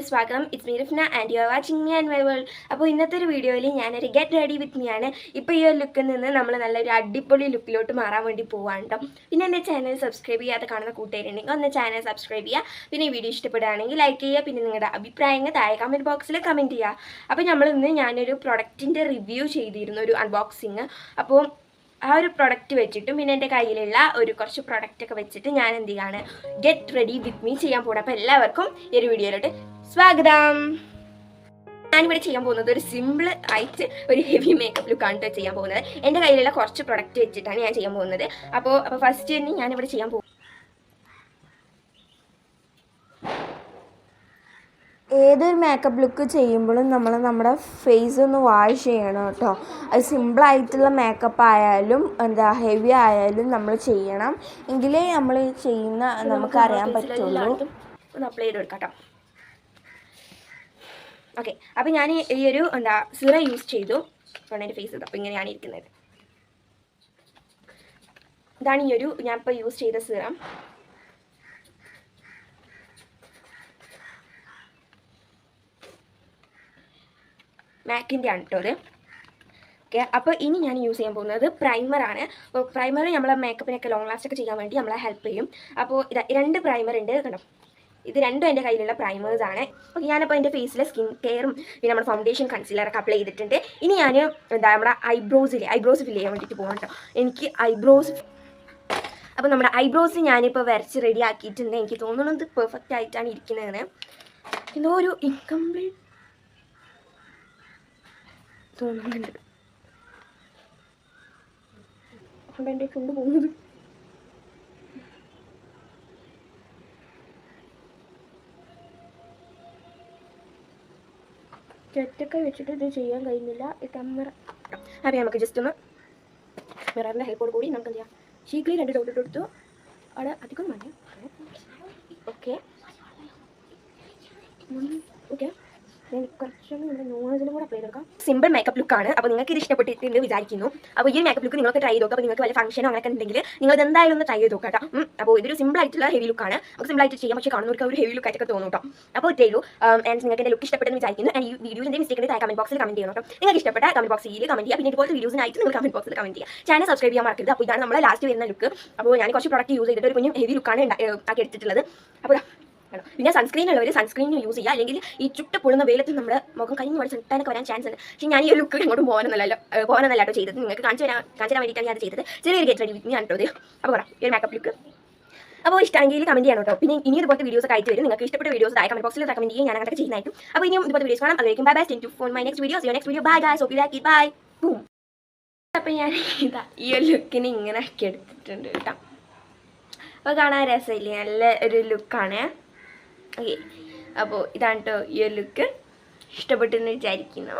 വീഡിയോയിലോട്ട് സ്വാഗതം. It's me Rifna and you are watching me and my world. അപ്പോൾ ഇന്നത്തെ ഒരു വീഡിയോയിൽ ഞാനൊരു ഗെറ്റ് റെഡി വിത്ത് മീ ആണ്. ഇപ്പോൾ ഈ ഒരു ലുക്കിൽ നിന്ന് നമ്മൾ നല്ലൊരു അടിപൊളി ലുക്കിലോട്ട് മാറാൻ വേണ്ടി പോവാണ് കേട്ടോ. പിന്നെ എൻ്റെ ചാനൽ സബ്സ്ക്രൈബ് ചെയ്യാതെ കാണുന്ന കൂട്ടുകാരുണ്ടെങ്കിൽ ഒന്ന് ചാനൽ സബ്സ്ക്രൈബ് ചെയ്യുക. പിന്നെ ഈ വീഡിയോ ഇഷ്ടപ്പെടുകയാണെങ്കിൽ ലൈക്ക് ചെയ്യുക. പിന്നെ നിങ്ങളുടെ അഭിപ്രായങ്ങൾ താഴെ കമൻറ്റ് ബോക്സിൽ കമൻറ്റ് ചെയ്യുക. അപ്പോൾ ഞാനൊരു പ്രൊഡക്റ്റിൻ്റെ റിവ്യൂ ചെയ്തിരുന്നു, ഒരു അൺബോക്സിങ്. അപ്പോൾ ആ ഒരു പ്രൊഡക്റ്റ് വെച്ചിട്ടും പിന്നെ എൻ്റെ കയ്യിലുള്ള കുറച്ച് പ്രൊഡക്റ്റൊക്കെ വെച്ചിട്ട് ഞാൻ എന്ത് ചെയ്യാണ്, ഗെറ്റ് റെഡി വിത്ത് മീ ചെയ്യാൻ പോകണം. അപ്പോൾ എല്ലാവർക്കും ഈ ഒരു വീഡിയോയിലോട്ട് സ്വാഗതം. ഞാനിവിടെ ചെയ്യാൻ പോകുന്നത് ഒരു സിമ്പിൾ ആയിട്ട് ഒരു ഹെവി മേക്കപ്പ് ലുക്കാണ് ചെയ്യാൻ പോകുന്നത്. എൻ്റെ കയ്യിലുള്ള കുറച്ച് പ്രൊഡക്റ്റ് വെച്ചിട്ടാണ് ഞാൻ ചെയ്യാൻ പോകുന്നത്. അപ്പോൾ ഫസ്റ്റ് തന്നെ ഞാനിവിടെ ചെയ്യാൻ പോകും. ഏതൊരു മേക്കപ്പ് ലുക്ക് ചെയ്യുമ്പോഴും നമ്മൾ നമ്മുടെ ഫേസ് ഒന്ന് വാഷ് ചെയ്യണം കേട്ടോ. അത് സിമ്പിളായിട്ടുള്ള മേക്കപ്പ് ആയാലും ഹെവി ആയാലും നമ്മൾ ചെയ്യണം, എങ്കിലേ നമ്മൾ ചെയ്യുന്ന നമുക്കറിയാൻ പറ്റുള്ളൂ. ഒന്ന് അപ്ലൈ ചെയ്ത് കൊടുക്കാം കേട്ടോ. ഓക്കെ, അപ്പോൾ ഞാൻ ഈ ഒരു സിറം യൂസ് ചെയ്തു. എൻ്റെ ഫേസ് അപ്പോൾ ഇങ്ങനെയാണ് ഇരിക്കുന്നത്. ഇതാണ് ഞാനിപ്പോൾ യൂസ് ചെയ്ത സിറം. മാക്കിൻ്റെ ആണ് കേട്ടോ അത്. ഓക്കെ, അപ്പോൾ ഇനി ഞാൻ യൂസ് ചെയ്യാൻ പോകുന്നത് പ്രൈമറാണ്. അപ്പോൾ പ്രൈമർ നമ്മളെ മേക്കപ്പിനൊക്കെ ലോങ് ലാസ്റ്റ് ഒക്കെ ചെയ്യാൻ വേണ്ടി നമ്മളെ ഹെൽപ്പ് ചെയ്യും. അപ്പോൾ രണ്ട് പ്രൈമർ ഉണ്ട് കണ്ടോ. ഇത് രണ്ടും എൻ്റെ കയ്യിലുള്ള പ്രൈമേഴ്സാണ്. അപ്പോൾ ഞാനപ്പോൾ എൻ്റെ ഫേസിലെ സ്കിൻ കെയറും പിന്നെ നമ്മുടെ ഫൗണ്ടേഷൻ കൺസീലറൊക്കെ അപ്ലൈ ചെയ്തിട്ടുണ്ട്. ഇനി ഞാൻ നമ്മുടെ ഐബ്രോസ് ഫില്ല് ചെയ്യാൻ വേണ്ടിയിട്ട് പോകാം കേട്ടോ. എനിക്ക് അപ്പോൾ നമ്മുടെ ഐബ്രോസ് ഞാനിപ്പോൾ വരച്ച് റെഡി ആക്കിയിട്ടുണ്ട്. എനിക്ക് തോന്നുന്നത് പെർഫെക്റ്റ് ആയിട്ടാണ് ഇരിക്കുന്നതെന്ന്. എന്തോ ഒരു ഇൻകംപ്ലീറ്റ് തോന്നുന്നുണ്ട്. അതുകൊണ്ട് എൻ്റെ കൊണ്ടുപോകുന്നത് ചെറ്റൊക്കെ വെച്ചിട്ട് ഇത് ചെയ്യാൻ കഴിയുന്നില്ല. അപ്പോൾ നമുക്ക് ജസ്റ്റ് ഒന്ന് മിററിൻ്റെ ഹെൽപ്പോട് കൂടി നമുക്ക് എന്ത് ചെയ്യാം, ഷീക്കിളി 2 ഡോട്ട് കൊടുത്തു. അവിടെ അധികം മതി. ഓക്കെ ഓക്കെ, ഞാൻ കുറച്ചൊന്നും നമ്മുടെ നോസിലും കൂടെ അപ്ലൈ ചെയ്തെടുക്കാം. സിമ്പിൾ മേക്കപ്പ് ലുക്കാണ്. അപ്പോൾ നിങ്ങൾക്ക് ഇത് ഇഷ്ടപ്പെട്ടിട്ടുണ്ട് വിചാരിക്കുന്നു. അപ്പോൾ ഈ മേക്കപ്പ് ലുക്ക് നിങ്ങൾക്ക് ട്രൈ ചെയ്ത് നോക്കാം. അപ്പോൾ നിങ്ങൾക്ക് വല്ല ഫംഗ്ഷനോ അങ്ങനെ ഉണ്ടെങ്കിൽ നിങ്ങൾ എന്തായാലും ഒന്ന് ട്രൈ ചെയ്ത് നോക്കാം കേട്ടോ. അപ്പോൾ ഇതൊരു സിമ്പിൾ ആയിട്ടുള്ള ഹെവി ലുക്കാണ്. നമുക്ക് സിമ്പിൾ ആയിട്ട് ചെയ്യാം, പക്ഷേ കാണുന്നവർക്ക് ഒരു ഹെവി ലുക്കായിട്ടൊക്കെ തോന്നും കേട്ടോ. അപ്പോൾ ഇത്രയേ ഉള്ളൂ. ആൻഡ് നിങ്ങൾക്ക് എൻ്റെ ലുക്ക് ഇഷ്ടപ്പെട്ടെന്ന് വിചാരിക്കുന്നു. ആൻഡ് ഈ വീഡിയോസിൻ്റെ മിസ്റ്റേക്ക് താഴെ കമൻറ്റ് ബോക്സിൽ കമൻറ്റ് ചെയ്യണം കേട്ടോ. നിങ്ങൾക്ക് ഇഷ്ടപ്പെട്ട കമൻറ്റ് ബോക്സിൽ കമൻറ്റ് ചെയ്യുക. പിന്നെ ഇതുപോലത്തെ വീഡിയോസിനായിട്ട് നിങ്ങൾ കമൻറ്റ് ബോക്സിൽ കമൻറ്റ് ചെയ്യുക. ചാനൽ സബ്സ്ക്രൈബ് ചെയ്യാൻ മറക്കരുത്. അപ്പോൾ ഇതാണ് നമ്മുടെ ലാസ്റ്റ് വരുന്ന ലുക്ക്. അപ്പോൾ ഞാൻ കുറച്ച് പ്രൊഡക്റ്റ് യൂസ് ചെയ്തിട്ട് ഒരു കുഞ്ഞും ഹെവി ലുക്കാണ് ആക്കി എടുത്തിട്ടുള്ളത്. അപ്പോൾ പിന്നെ സൺസ്ക്രീൻ ഉള്ളവർ സൺസ്ക്രീൻ യൂസ് ചെയ്യുക. അല്ലെങ്കിൽ ഈ ചുട്ട് പൊള്ളുന്ന വെയിലത്ത് നമ്മുടെ മുഖം കഴിഞ്ഞ് വരെ സെൻറ്റാനൊക്കെ വരാൻ ചാൻസ് ഉണ്ട്. പക്ഷേ ഞാൻ ഈ ഒരു ലുക്ക് ഇങ്ങോട്ടും പോകാനൊന്നല്ലോ കേട്ടോ ചെയ്തത്. നിങ്ങൾക്ക് കാണിച്ചു തരാൻ വേണ്ടിയിട്ടാണ് ഞാൻ ചെയ്തത്. ചെറിയൊരു ഗെറ്റ് റെഡി വിത്ത് മീ ആണ് കേട്ടോ ഇത്. അപ്പോൾ പറയാം ഈ ഒരു മേക്കപ്പ് ലുക്ക്. അപ്പോൾ ഇഷ്ടമെങ്കിൽ കമൻറ്റ് ചെയ്യണം കേട്ടോ. പിന്നെ ഇനി ഇതുപോലത്തെ വീഡിയോസ് ഒക്കെ ആയിട്ട് വരും. നിങ്ങൾക്ക് ഇഷ്ടപ്പെട്ട വീഡിയോസ് താഴെ കമൻറ്റ് ബോക്സിൽ കമൻറ്റ് ചെയ്യുക. ഞാൻ അങ്ങനെ ചെയ്യുന്നതായിട്ടും. അപ്പോൾ ഇനിയും ഇതുപോലത്തെ വീഡിയോസ് കാണാം. അതിലേക്കും bye bye. Stay tuned for my next video. Bye guys. Hope you like it. Bye. Boom. അപ്പോൾ ഞാൻ ഈ ഒരു ലുക്കിന് ഇങ്ങനെ ആക്കി എടുത്തിട്ടുണ്ട് കേട്ടോ. അപ്പോൾ കാണാൻ രസമില്ലേ, നല്ല ഒരു ലുക്കാണ്. ഓക്കെ, അപ്പോൾ ഇതാണ് കേട്ടോ ഈ ഒരു ലുക്ക്. ഇഷ്ടപ്പെട്ടെന്ന് വിചാരിക്കുന്നു.